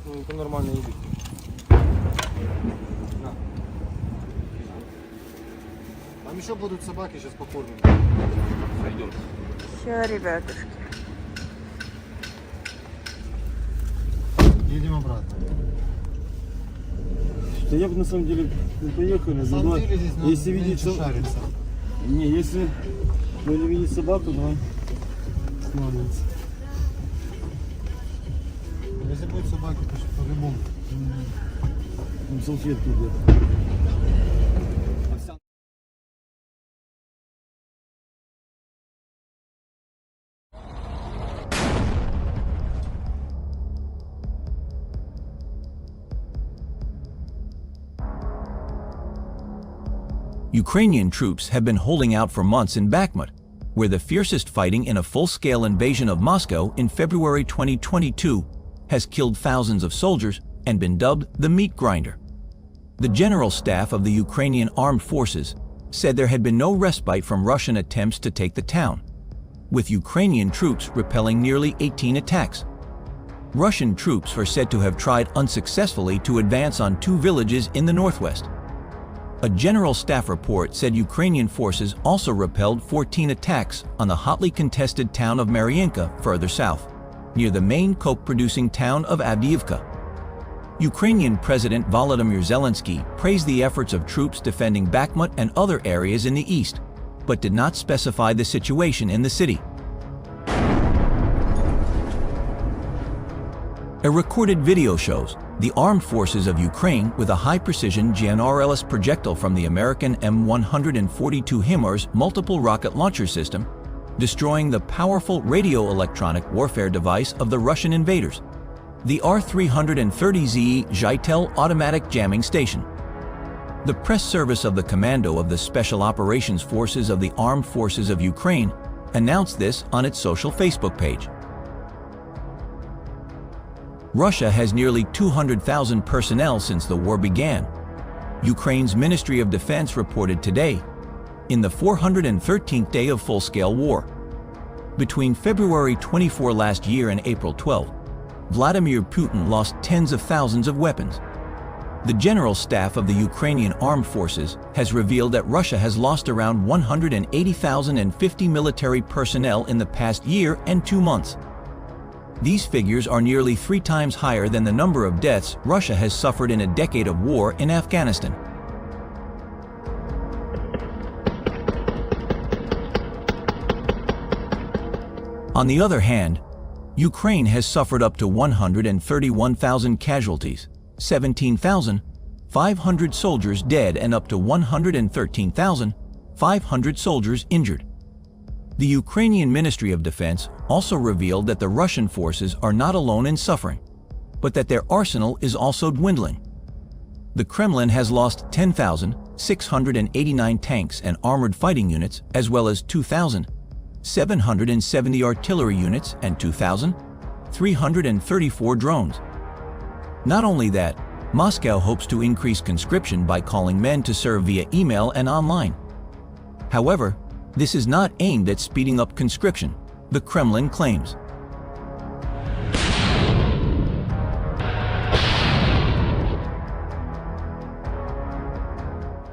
Ну, это нормальный язык. Там еще будут собаки сейчас покормлены. Пойдем. Все, ребятушки. Едем обратно. Да я бы на самом деле не поехали. На самом деле здесь надо если видеть шариться. Не, если не видеть собаку, давай смотрится. Если будет собаки, то по-любому. Там салфетки где-то. Ukrainian troops have been holding out for months in Bakhmut, where the fiercest fighting in a full-scale invasion of Moscow in February 2022 has killed thousands of soldiers and been dubbed the meat grinder. The General Staff of the Ukrainian Armed Forces said there had been no respite from Russian attempts to take the town, with Ukrainian troops repelling nearly 18 attacks. Russian troops are said to have tried unsuccessfully to advance on 2 villages in the northwest. A General Staff report said Ukrainian forces also repelled 14 attacks on the hotly contested town of Mariinka further south, near the main coke-producing town of Avdiivka. Ukrainian President Volodymyr Zelensky praised the efforts of troops defending Bakhmut and other areas in the east, but did not specify the situation in the city. A recorded video shows the armed forces of Ukraine with a high-precision GNRLS projectile from the American M142 HIMARS multiple rocket launcher system, destroying the powerful radio-electronic warfare device of the Russian invaders, the R-330Z Zhytel automatic jamming station. The press service of the Commando of the Special Operations Forces of the Armed Forces of Ukraine announced this on its social Facebook page. Russia has nearly 200,000 personnel since the war began, Ukraine's Ministry of Defense reported today, in the 413th day of full-scale war. Between February 24 last year and April 12, Vladimir Putin lost tens of thousands of weapons. The General Staff of the Ukrainian Armed Forces has revealed that Russia has lost around 180,050 military personnel in the past year and 2 months. These figures are nearly 3 times higher than the number of deaths Russia has suffered in a decade of war in Afghanistan. On the other hand, Ukraine has suffered up to 131,000 casualties, 17,500 soldiers dead and up to 113,500 soldiers injured. The Ukrainian Ministry of Defense also revealed that the Russian forces are not alone in suffering, but that their arsenal is also dwindling. The Kremlin has lost 10,689 tanks and armored fighting units, as well as 2,770 artillery units and 2,334 drones. Not only that, Moscow hopes to increase conscription by calling men to serve via email and online. However, this is not aimed at speeding up conscription, the Kremlin claims.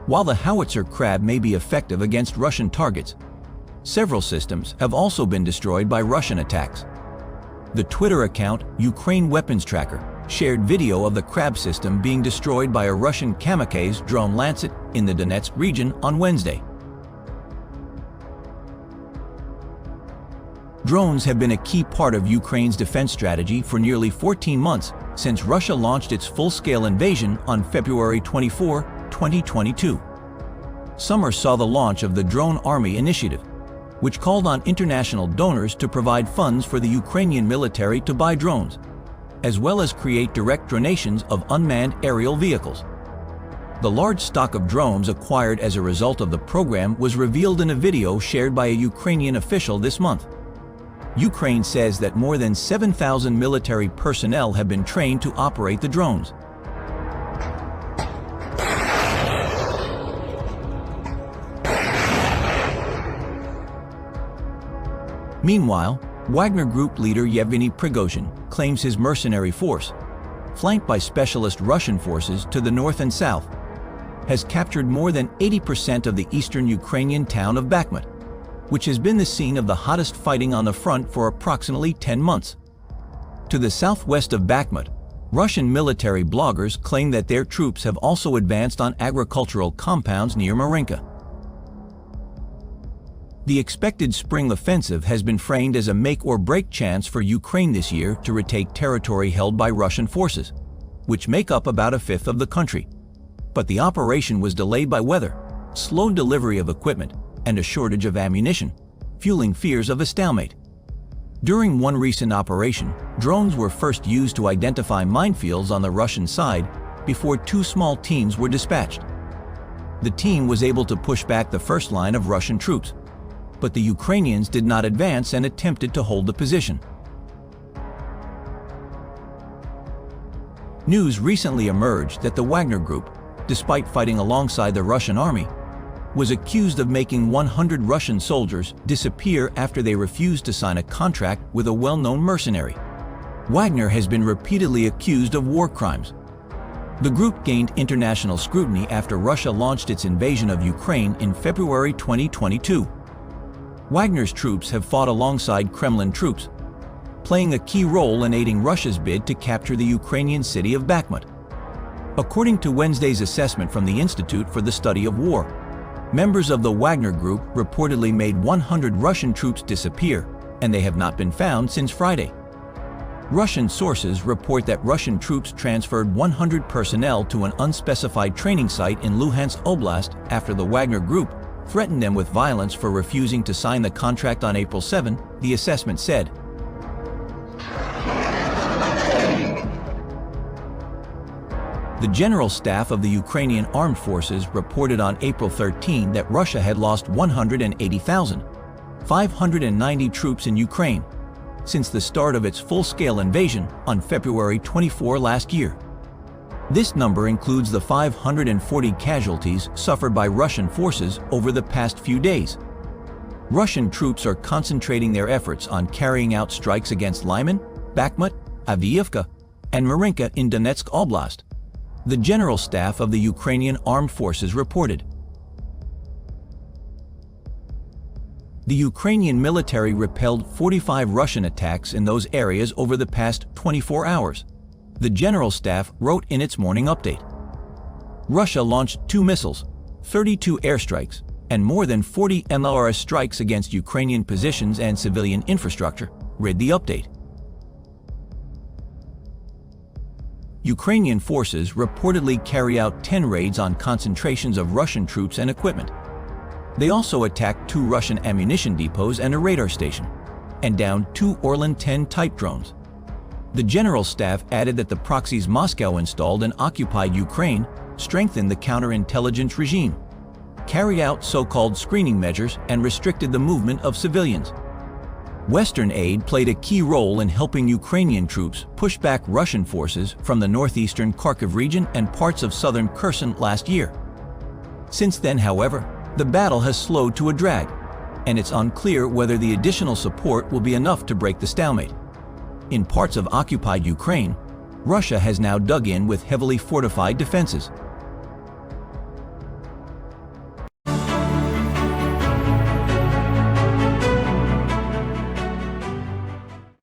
While the howitzer Crab may be effective against Russian targets, several systems have also been destroyed by Russian attacks. The Twitter account Ukraine Weapons Tracker shared video of the Crab system being destroyed by a Russian kamikaze drone Lancet in the Donetsk region on Wednesday. Drones have been a key part of Ukraine's defense strategy for nearly 14 months since Russia launched its full-scale invasion on February 24, 2022. Summer saw the launch of the Drone Army Initiative, which called on international donors to provide funds for the Ukrainian military to buy drones, as well as create direct donations of unmanned aerial vehicles. The large stock of drones acquired as a result of the program was revealed in a video shared by a Ukrainian official this month. Ukraine says that more than 7,000 military personnel have been trained to operate the drones. Meanwhile, Wagner Group leader Yevgeny Prigozhin claims his mercenary force, flanked by specialist Russian forces to the north and south, has captured more than 80% of the eastern Ukrainian town of Bakhmut, which has been the scene of the hottest fighting on the front for approximately 10 months. To the southwest of Bakhmut, Russian military bloggers claim that their troops have also advanced on agricultural compounds near Marinka. The expected spring offensive has been framed as a make-or-break chance for Ukraine this year to retake territory held by Russian forces, which make up about a fifth of the country. But the operation was delayed by weather, slow delivery of equipment, and a shortage of ammunition, fueling fears of a stalemate. During one recent operation, drones were first used to identify minefields on the Russian side before two small teams were dispatched. The team was able to push back the first line of Russian troops, but the Ukrainians did not advance and attempted to hold the position. News recently emerged that the Wagner Group, despite fighting alongside the Russian army, was accused of making 100 Russian soldiers disappear after they refused to sign a contract with a well-known mercenary. Wagner has been repeatedly accused of war crimes. The group gained international scrutiny after Russia launched its invasion of Ukraine in February 2022. Wagner's troops have fought alongside Kremlin troops, playing a key role in aiding Russia's bid to capture the Ukrainian city of Bakhmut. According to Wednesday's assessment from the Institute for the Study of War, members of the Wagner Group reportedly made 100 Russian troops disappear, and they have not been found since Friday. Russian sources report that Russian troops transferred 100 personnel to an unspecified training site in Luhansk Oblast after the Wagner Group threatened them with violence for refusing to sign the contract on April 7, the assessment said. The General Staff of the Ukrainian Armed Forces reported on April 13 that Russia had lost 180,590 troops in Ukraine since the start of its full-scale invasion on February 24 last year. This number includes the 540 casualties suffered by Russian forces over the past few days. Russian troops are concentrating their efforts on carrying out strikes against Lyman, Bakhmut, Avdiivka, and Marinka in Donetsk Oblast, the General Staff of the Ukrainian Armed Forces reported. The Ukrainian military repelled 45 Russian attacks in those areas over the past 24 hours, the General Staff wrote in its morning update. Russia launched 2 missiles, 32 airstrikes, and more than 40 MLRS strikes against Ukrainian positions and civilian infrastructure, read the update. Ukrainian forces reportedly carry out 10 raids on concentrations of Russian troops and equipment. They also attacked 2 Russian ammunition depots and a radar station, and downed 2 Orlan-10 type drones. The General Staff added that the proxies Moscow installed and occupied Ukraine strengthened the counterintelligence regime, carried out so-called screening measures, and restricted the movement of civilians. Western aid played a key role in helping Ukrainian troops push back Russian forces from the northeastern Kharkiv region and parts of southern Kherson last year. Since then, however, the battle has slowed to a drag, and it's unclear whether the additional support will be enough to break the stalemate. In parts of occupied Ukraine, Russia has now dug in with heavily fortified defenses,